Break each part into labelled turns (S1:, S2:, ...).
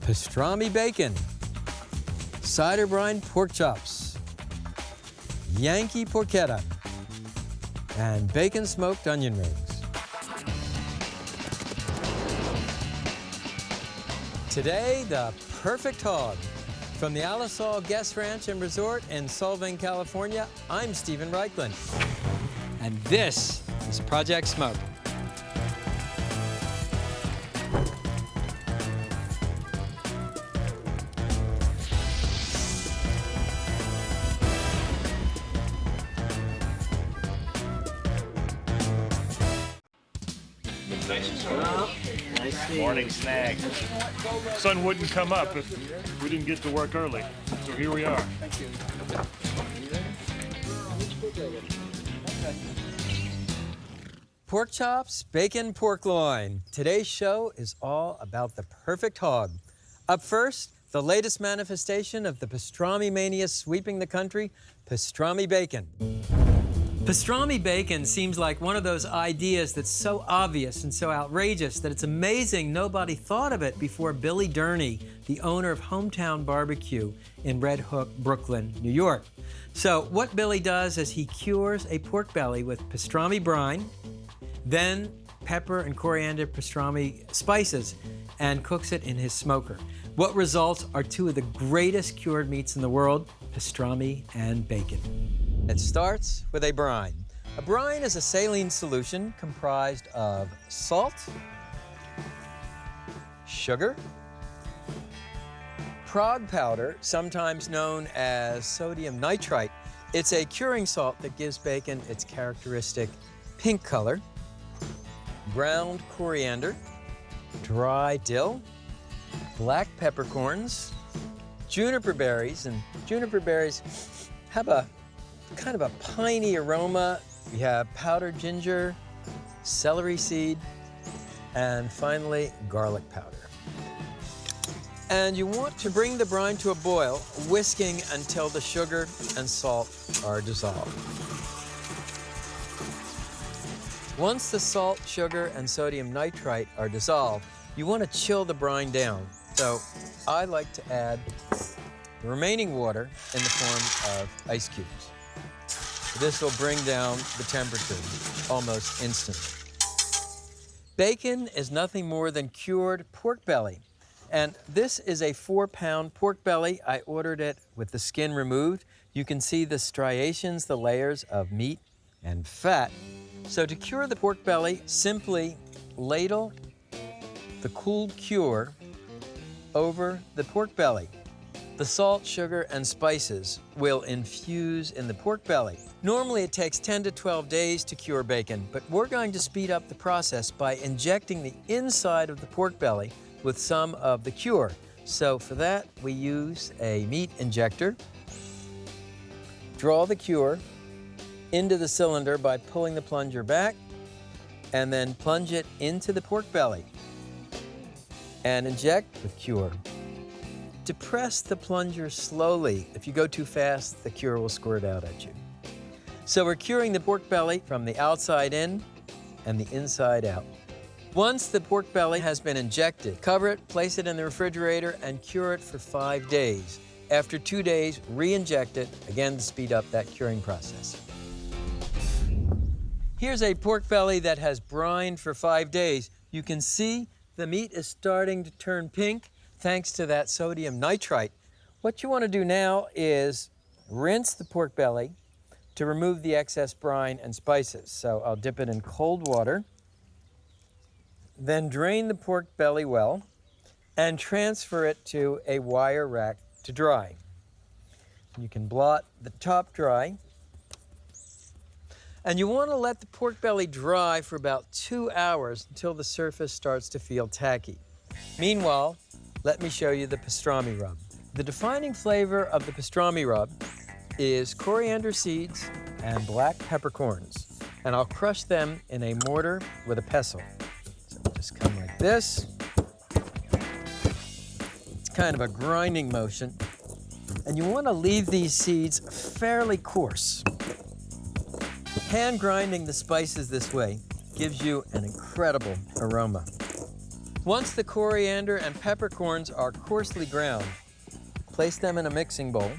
S1: pastrami bacon, cider brine pork chops, Yankee porchetta, and bacon smoked onion rings. Today, the perfect hog. From the Alisal Guest Ranch and Resort in Solvang, California, I'm Stephen Raichlen. And this is Project Smoke.
S2: Morning snag.
S3: Sun wouldn't come up if we didn't get to work early. So here we are.
S1: Pork chops, bacon, pork loin. Today's show is all about the perfect hog. Up first, the latest manifestation of the pastrami mania sweeping the country, pastrami bacon. Pastrami bacon seems like one of those ideas that's so obvious and so outrageous that it's amazing nobody thought of it before Billy Durney, the owner of Hometown Barbecue in Red Hook, Brooklyn, New York. So what Billy does is he cures a pork belly with pastrami brine, then pepper and coriander pastrami spices, and cooks it in his smoker. What results are two of the greatest cured meats in the world, pastrami and bacon. It starts with a brine. A brine is a saline solution comprised of salt, sugar, prog powder, sometimes known as sodium nitrite. It's a curing salt that gives bacon its characteristic pink color, ground coriander, dry dill, black peppercorns, juniper berries, and juniper berries have a kind of a piney aroma. We have powdered ginger, celery seed, and finally garlic powder. And you want to bring the brine to a boil, whisking until the sugar and salt are dissolved. Once the salt, sugar, and sodium nitrite are dissolved, you want to chill the brine down. So I like to add the remaining water in the form of ice cubes. This will bring down the temperature almost instantly. Bacon is nothing more than cured pork belly. And this is a 4-pound pork belly. I ordered it with the skin removed. You can see the striations, the layers of meat and fat. So to cure the pork belly, simply ladle the cooled cure over the pork belly. The salt, sugar, and spices will infuse in the pork belly. Normally it takes 10 to 12 days to cure bacon, but we're going to speed up the process by injecting the inside of the pork belly with some of the cure. So for that, we use a meat injector. Draw the cure into the cylinder by pulling the plunger back, and then plunge it into the pork belly and inject the cure. Depress the plunger slowly. If you go too fast, the cure will squirt out at you. So we're curing the pork belly from the outside in and the inside out. Once the pork belly has been injected, cover it, place it in the refrigerator, and cure it for 5 days. After 2 days, re-inject it, again to speed up that curing process. Here's a pork belly that has brined for 5 days. You can see the meat is starting to turn pink thanks to that sodium nitrite. What you want to do now is rinse the pork belly to remove the excess brine and spices. So I'll dip it in cold water, then drain the pork belly well, and transfer it to a wire rack to dry. You can blot the top dry. And you want to let the pork belly dry for about 2 hours until the surface starts to feel tacky. Meanwhile, let me show you the pastrami rub. The defining flavor of the pastrami rub is coriander seeds and black peppercorns. And I'll crush them in a mortar with a pestle. So just come like this. It's kind of a grinding motion. And you want to leave these seeds fairly coarse. Hand grinding the spices this way gives you an incredible aroma. Once the coriander and peppercorns are coarsely ground, place them in a mixing bowl.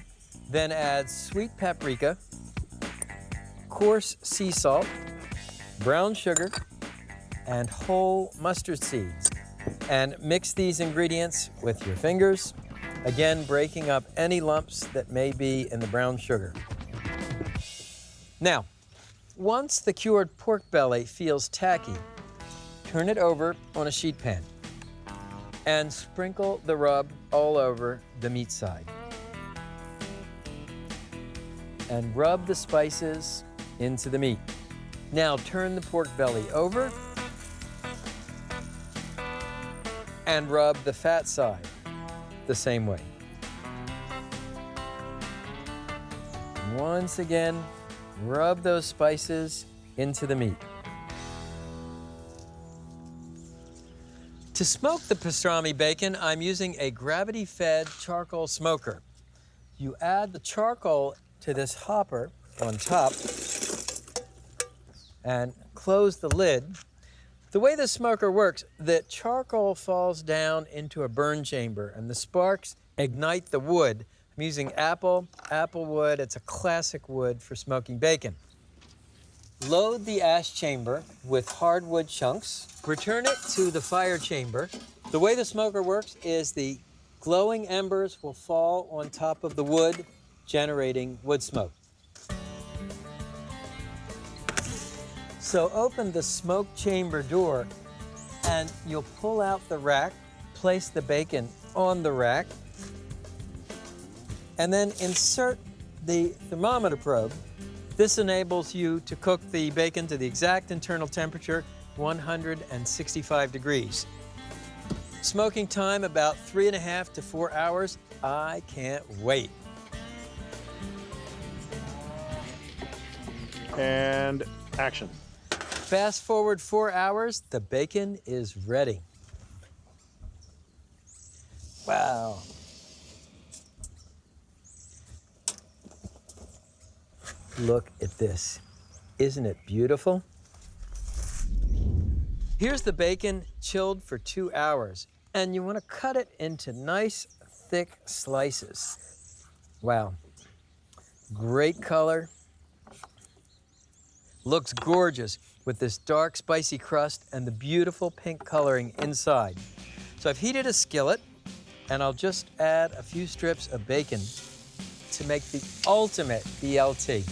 S1: Then add sweet paprika, coarse sea salt, brown sugar, and whole mustard seeds. And mix these ingredients with your fingers, again breaking up any lumps that may be in the brown sugar. Now, once the cured pork belly feels tacky, turn it over on a sheet pan and sprinkle the rub all over the meat side. And rub the spices into the meat. Now turn the pork belly over and rub the fat side the same way. Once again, rub those spices into the meat. To smoke the pastrami bacon, I'm using a gravity-fed charcoal smoker. You add the charcoal to this hopper on top and close the lid. The way the smoker works, the charcoal falls down into a burn chamber and the sparks ignite the wood. I'm using apple wood. It's a classic wood for smoking bacon. Load the ash chamber with hardwood chunks. Return it to the fire chamber. The way the smoker works is the glowing embers will fall on top of the wood, generating wood smoke. So open the smoke chamber door and you'll pull out the rack, place the bacon on the rack, and then insert the thermometer probe. This enables you to cook the bacon to the exact internal temperature, 165 degrees. Smoking time about 3.5 to 4 hours. I can't wait.
S3: And action.
S1: Fast forward 4 hours, the bacon is ready. Wow. Look at this. Isn't it beautiful? Here's the bacon chilled for 2 hours, and you want to cut it into nice, thick slices. Wow. Great color. Looks gorgeous with this dark, spicy crust and the beautiful pink coloring inside. So I've heated a skillet, and I'll just add a few strips of bacon to make the ultimate BLT.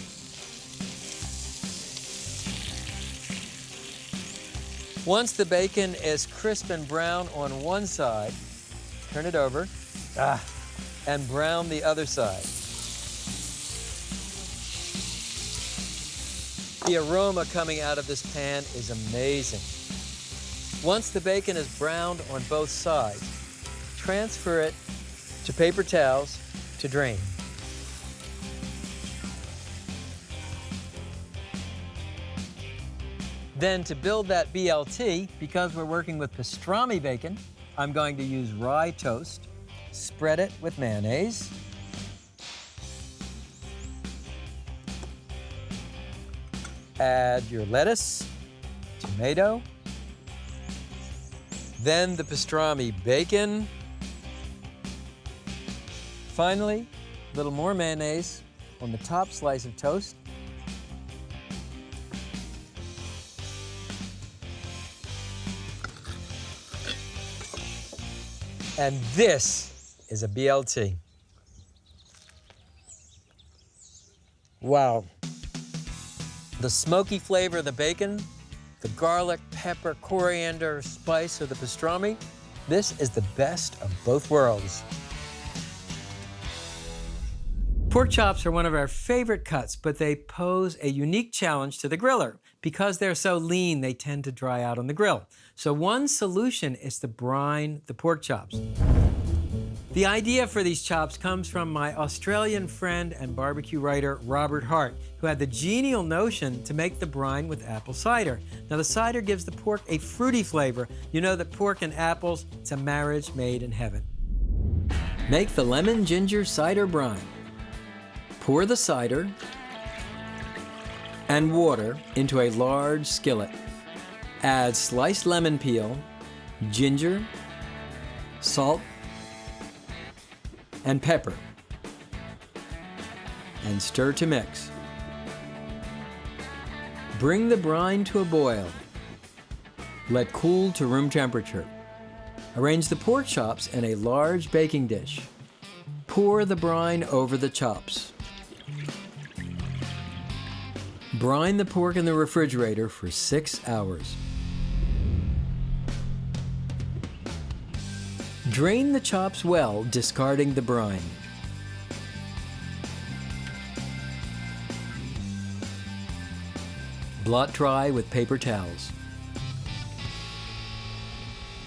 S1: Once the bacon is crisp and brown on one side, turn it over, and brown the other side. The aroma coming out of this pan is amazing. Once the bacon is browned on both sides, transfer it to paper towels to drain. Then to build that BLT, because we're working with pastrami bacon, I'm going to use rye toast, spread it with mayonnaise, add your lettuce, tomato, then the pastrami bacon. Finally, a little more mayonnaise on the top slice of toast. And this is a BLT. Wow. The smoky flavor of the bacon, the garlic, pepper, coriander, spice of the pastrami. This is the best of both worlds. Pork chops are one of our favorite cuts, but they pose a unique challenge to the griller. Because they're so lean, they tend to dry out on the grill. So one solution is to brine the pork chops. The idea for these chops comes from my Australian friend and barbecue writer, Robert Hart, who had the genial notion to make the brine with apple cider. Now, the cider gives the pork a fruity flavor. You know that pork and apples, it's a marriage made in heaven. Make the lemon ginger cider brine. Pour the cider and water into a large skillet. Add sliced lemon peel, ginger, salt, and pepper, and stir to mix. Bring the brine to a boil. Let cool to room temperature. Arrange the pork chops in a large baking dish. Pour the brine over the chops. Brine the pork in the refrigerator for 6 hours. Drain the chops well, discarding the brine. Blot dry with paper towels.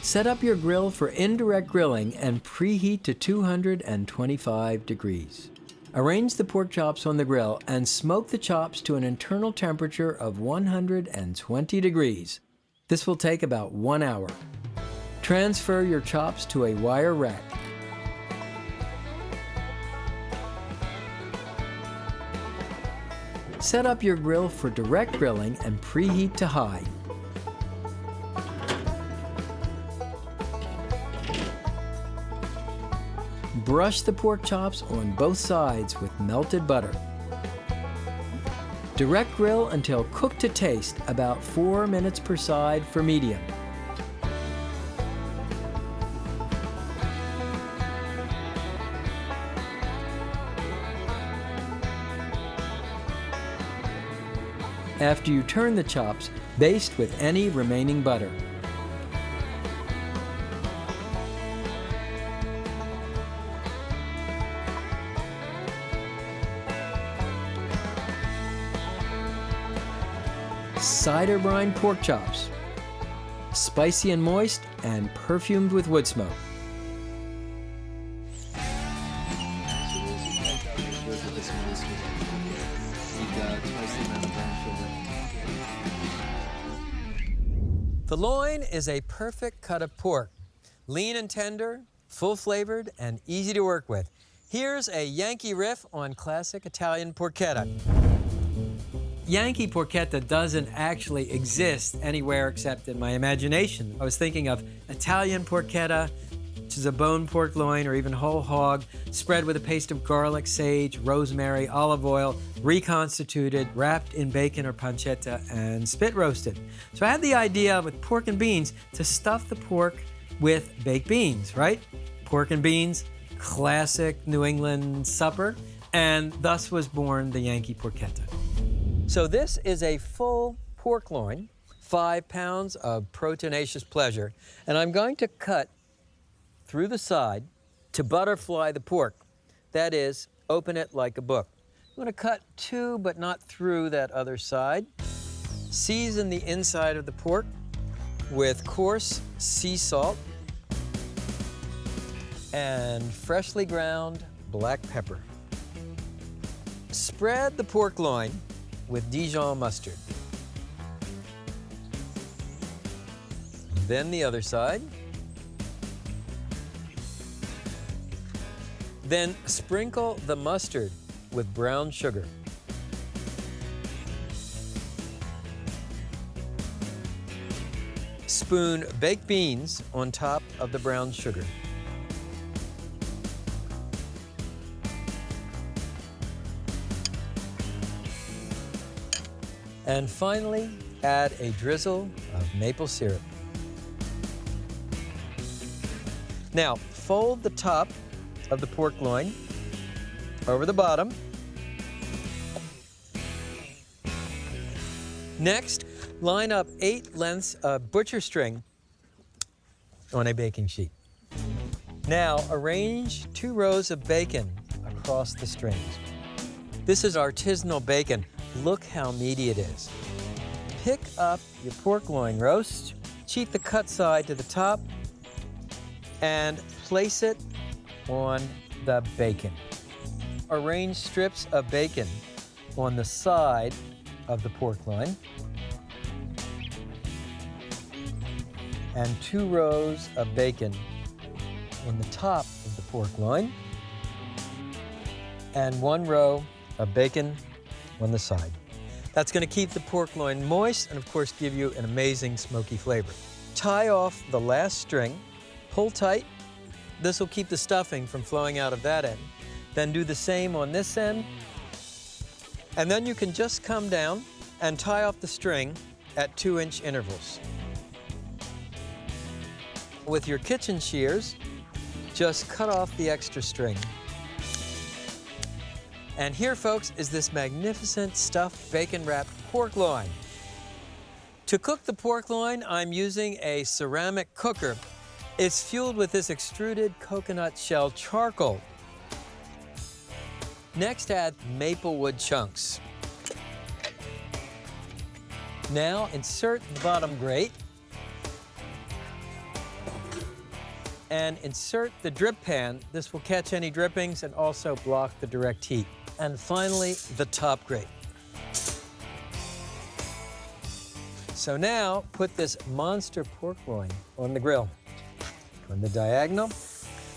S1: Set up your grill for indirect grilling and preheat to 225 degrees. Arrange the pork chops on the grill and smoke the chops to an internal temperature of 120 degrees. This will take about 1 hour. Transfer your chops to a wire rack. Set up your grill for direct grilling and preheat to high. Brush the pork chops on both sides with melted butter. Direct grill until cooked to taste, about 4 minutes per side for medium. After you turn the chops, baste with any remaining butter. Cider brine pork chops, spicy and moist and perfumed with wood smoke. The loin is a perfect cut of pork, lean and tender, full-flavored, and easy to work with. Here's a Yankee riff on classic Italian porchetta. Yankee porchetta doesn't actually exist anywhere except in my imagination. I was thinking of Italian porchetta, which is a bone pork loin or even whole hog, spread with a paste of garlic, sage, rosemary, olive oil, reconstituted, wrapped in bacon or pancetta, and spit roasted. So I had the idea with pork and beans to stuff the pork with baked beans, right? Pork and beans, classic New England supper, and thus was born the Yankee porchetta. So this is a full pork loin, 5 pounds of proteinaceous pleasure, and I'm going to cut through the side to butterfly the pork. That is, open it like a book. I'm going to cut to but not through that other side. Season the inside of the pork with coarse sea salt and freshly ground black pepper. Spread the pork loin with Dijon mustard. Then the other side. Then sprinkle the mustard with brown sugar. Spoon baked beans on top of the brown sugar. And finally, add a drizzle of maple syrup. Now, fold the top of the pork loin over the bottom. Next, line up 8 lengths of butcher string on a baking sheet. Now, arrange 2 rows of bacon across the strings. This is artisanal bacon. Look how meaty it is. Pick up your pork loin roast, cheat the cut side to the top, and place it on the bacon. Arrange strips of bacon on the side of the pork loin, and 2 rows of bacon on the top of the pork loin, and 1 row of bacon on the side. That's going to keep the pork loin moist and, of course, give you an amazing smoky flavor. Tie off the last string, pull tight. This will keep the stuffing from flowing out of that end. Then do the same on this end. And then you can just come down and tie off the string at 2-inch intervals. With your kitchen shears, just cut off the extra string. And here, folks, is this magnificent stuffed bacon-wrapped pork loin. To cook the pork loin, I'm using a ceramic cooker. It's fueled with this extruded coconut shell charcoal. Next, add maple wood chunks. Now, insert the bottom grate and insert the drip pan. This will catch any drippings and also block the direct heat. And finally, the top grate. So now, put this monster pork loin on the grill. On the diagonal,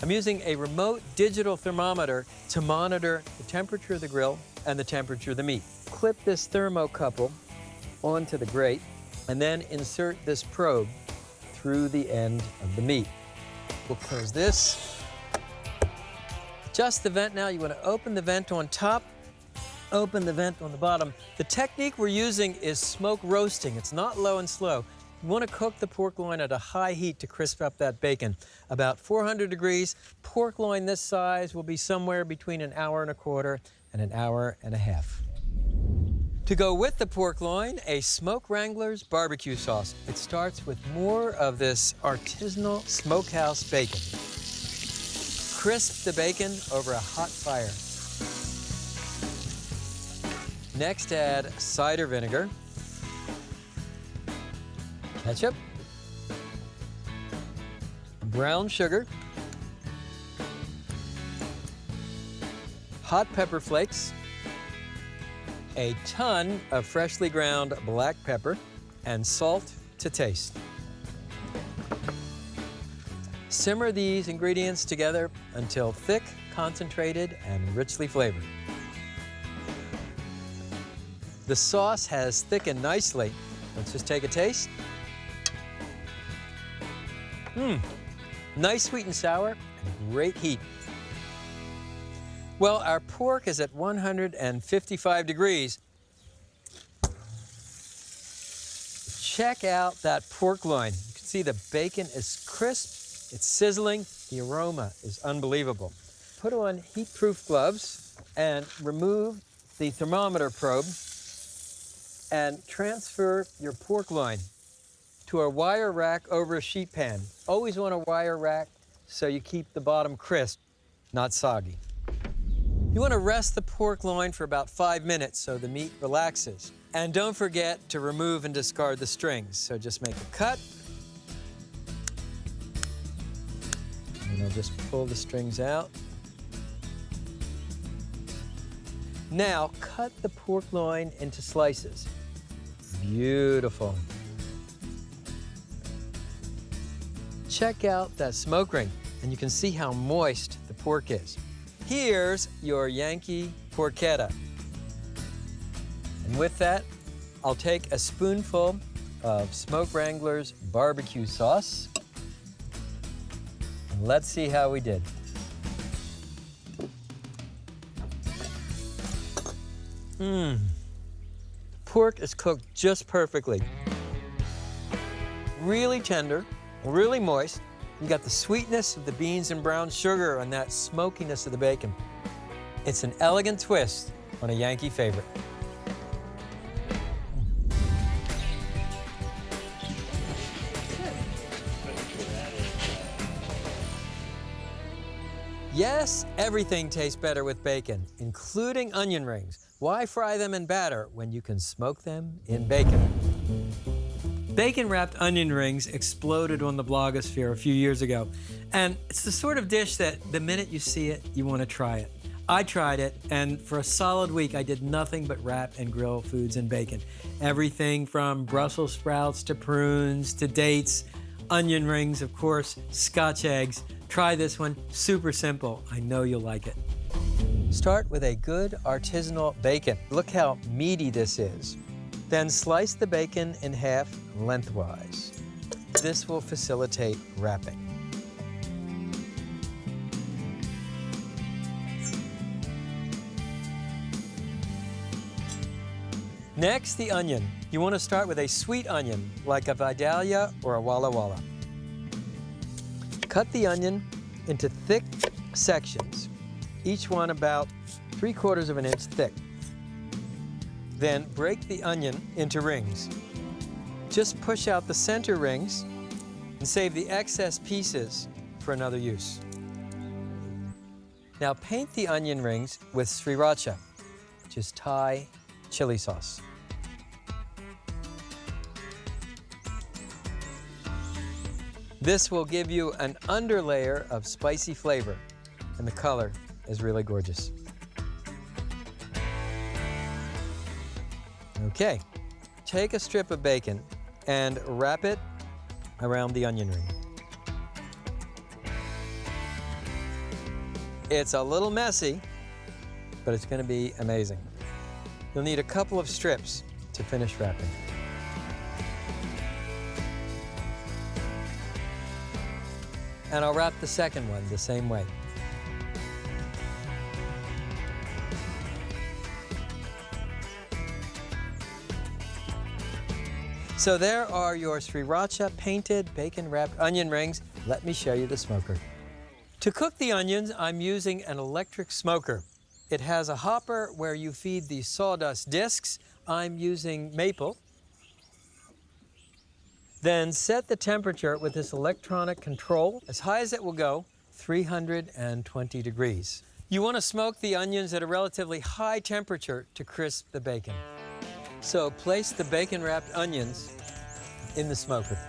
S1: I'm using a remote digital thermometer to monitor the temperature of the grill and the temperature of the meat. Clip this thermocouple onto the grate and then insert this probe through the end of the meat. We'll close this. Adjust the vent now. You want to open the vent on top, open the vent on the bottom. The technique we're using is smoke roasting. It's not low and slow. You want to cook the pork loin at a high heat to crisp up that bacon. About 400 degrees. Pork loin this size will be somewhere between an hour and a quarter and an hour and a half. To go with the pork loin, a Smoke Wrangler's barbecue sauce. It starts with more of this artisanal smokehouse bacon. Crisp the bacon over a hot fire. Next, add cider vinegar, ketchup, brown sugar, hot pepper flakes, a ton of freshly ground black pepper, and salt to taste. Simmer these ingredients together until thick, concentrated, and richly flavored. The sauce has thickened nicely. Let's just take a taste. Nice sweet and sour, and great heat. Well, our pork is at 155 degrees. Check out that pork loin. You can see the bacon is crisp. It's sizzling. The aroma is unbelievable. Put on heat-proof gloves and remove the thermometer probe and transfer your pork loin to a wire rack over a sheet pan. Always want a wire rack so you keep the bottom crisp, not soggy. You want to rest the pork loin for about 5 minutes so the meat relaxes. And don't forget to remove and discard the strings. So just make a cut. And I'll just pull the strings out. Now, cut the pork loin into slices. Beautiful. Check out that smoke ring, and you can see how moist the pork is. Here's your Yankee porchetta. And with that, I'll take a spoonful of Smoke Wrangler's barbecue sauce. And let's see how we did. Pork is cooked just perfectly. Really tender, really moist. You got the sweetness of the beans and brown sugar and that smokiness of the bacon. It's an elegant twist on a Yankee favorite. Yes, everything tastes better with bacon, including onion rings. Why fry them in batter when you can smoke them in bacon? Bacon-wrapped onion rings exploded on the blogosphere a few years ago. And it's the sort of dish that the minute you see it, you want to try it. I tried it, and for a solid week, I did nothing but wrap and grill foods in bacon. Everything from Brussels sprouts to prunes to dates, onion rings, of course, Scotch eggs. Try this one, super simple. I know you'll like it. Start with a good artisanal bacon. Look how meaty this is. Then slice the bacon in half lengthwise. This will facilitate wrapping. Next, the onion. You want to start with a sweet onion, like a Vidalia or a Walla Walla. Cut the onion into thick sections, each one about 3/4 of an inch thick. Then break the onion into rings. Just push out the center rings and save the excess pieces for another use. Now paint the onion rings with sriracha, which is Thai chili sauce. This will give you an underlayer of spicy flavor, and the color is really gorgeous. Okay, take a strip of bacon and wrap it around the onion ring. It's a little messy, but it's going to be amazing. You'll need a couple of strips to finish wrapping. And I'll wrap the second one the same way. So there are your sriracha painted bacon wrapped onion rings. Let me show you the smoker. To cook the onions, I'm using an electric smoker. It has a hopper where you feed the sawdust discs. I'm using maple. Then set the temperature with this electronic control as high as it will go, 320 degrees. You want to smoke the onions at a relatively high temperature to crisp the bacon. So place the bacon-wrapped onions in the smoker.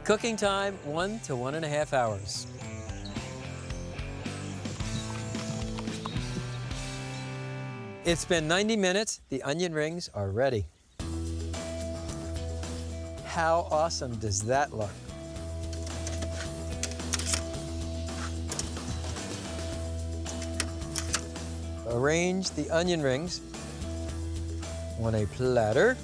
S1: Cooking time, 1 to 1.5 hours. It's been 90 minutes. The onion rings are ready. How awesome does that look? Arrange the onion rings on a platter.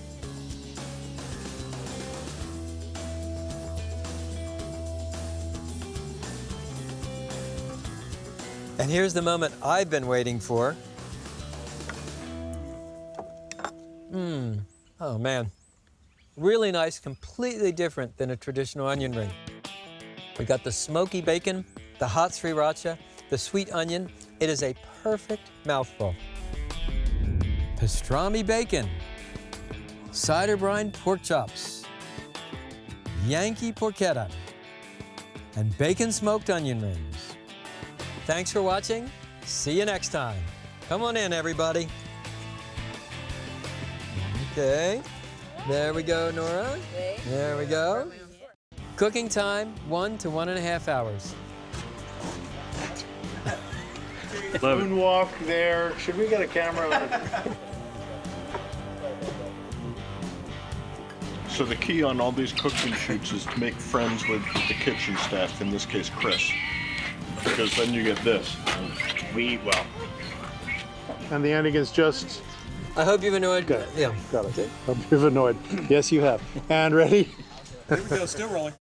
S1: And here's the moment I've been waiting for. Oh man, really nice, completely different than a traditional onion ring. We got the smoky bacon, the hot sriracha, the sweet onion. It is a perfect mouthful. Pastrami bacon, cider brine pork chops, Yankee porchetta, and bacon smoked onion rings. Thanks for watching. See you next time. Come on in, everybody. Okay, there we go, Nora. There we go. Cooking time, 1 to 1.5 hours.
S2: Moonwalk there. Should we get a camera?
S4: So the key on all these cooking shoots is to make friends with the kitchen staff, in this case Chris, because then you get this.
S2: Well. And the ending is just...
S1: I hope you've enjoyed.
S2: Good.
S1: Yeah.
S2: Got it. Hope you've annoyed. Yes, you have. And ready?
S3: Here we go, still rolling.